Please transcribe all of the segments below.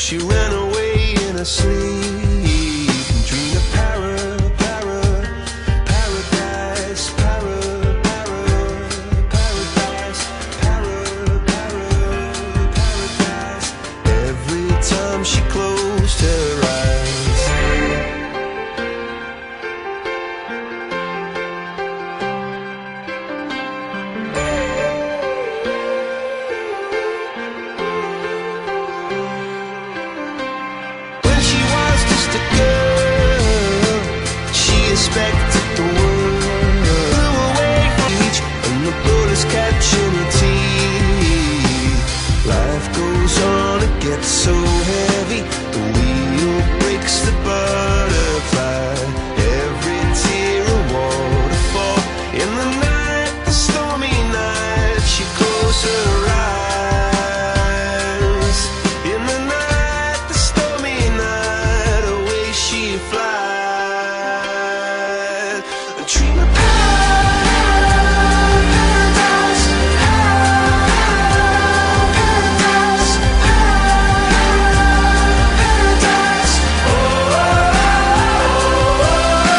she ran away in her sleep and dreamed of paradise, paradise. Every time she closed her eyes. When she was just a girl, she expected the world. Flew away from each, and the bullets catching her teeth. Life goes on, it gets so heavy. The wheel breaks the butterfly. Every tear a waterfall. In the night, the stormy night, she closed her eyes. In the night, the stormy night, away she flies. A dream of paradise, paradise, paradise. Oh,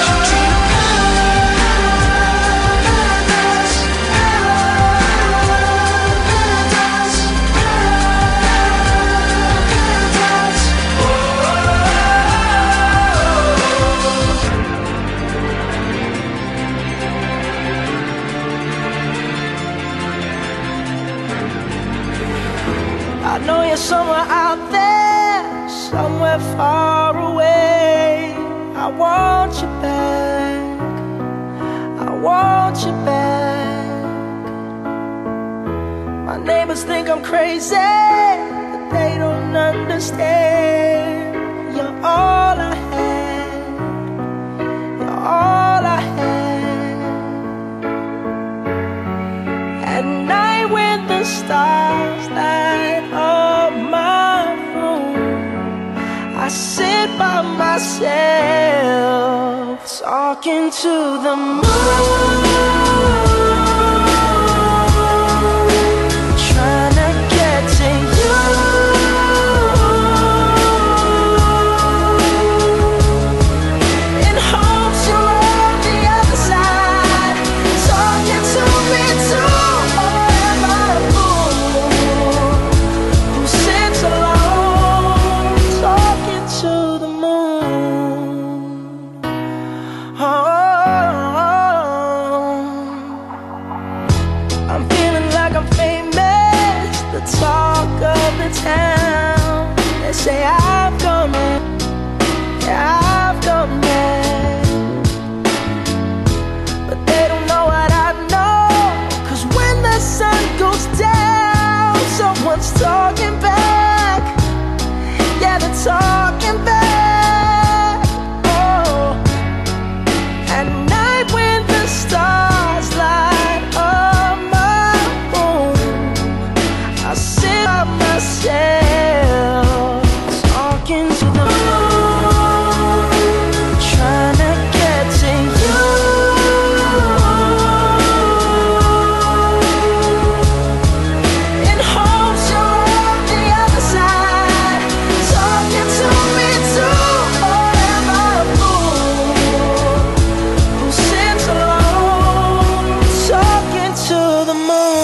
she dreamed of paradise, paradise, paradise. I know you're somewhere out there, somewhere far away. I want you back, I want you back. My neighbors think I'm crazy, but they don't understand. You're all I had, you're all I had. At night when the stars light up my room, I sit by myself, talking to the moon, trying to get to you. In hopes you're on the other side, talking to me too. Or am I a fool who sits alone, talking to the moon? Oh, I'm feeling like I'm famous, the talk of the town. They say I've gone mad, yeah, I've gone mad. But they don't know what I know, 'cause when the sun goes down, someone's talking back. Yeah, they're talking back. Oh, at night when the stars light up my room, I sit by myself, talking to the moon, trying to get to you. In hopes you're on the other side, talking to me too. Or am I a fool who sits alone, talking to the moon?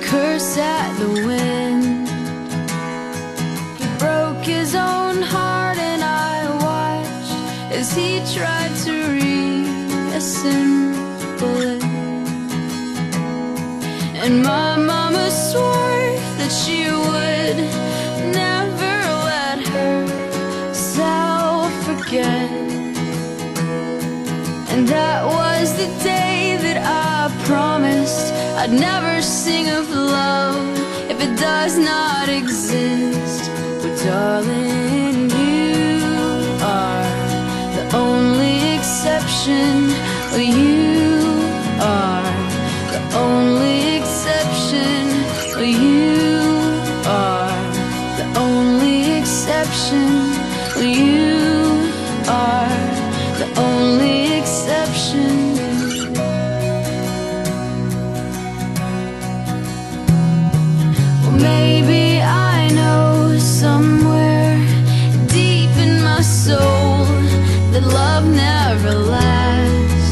curse at the wind. He broke his own heart and I watched as he tried to reassemble it. And my mama swore that she would never let herself forget. And that was the day that I promised I'd never sing of love if it does not exist. But darling, you are the only exception. Well, you are the only exception. Well, you are the only exception. Well, you are the only exception. Maybe I know somewhere deep in my soul that love never lasts,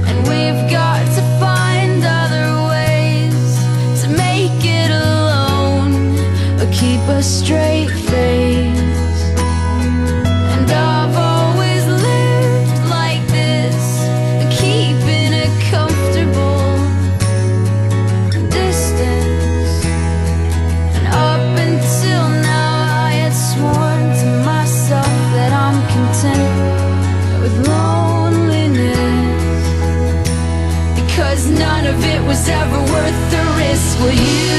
and we've got to find other ways to make it alone or keep a straight face. And I've always lived like this, keeping a comfortable distance. Up until now I had sworn to myself that I'm content with loneliness, because none of it was ever worth the risk. Well, you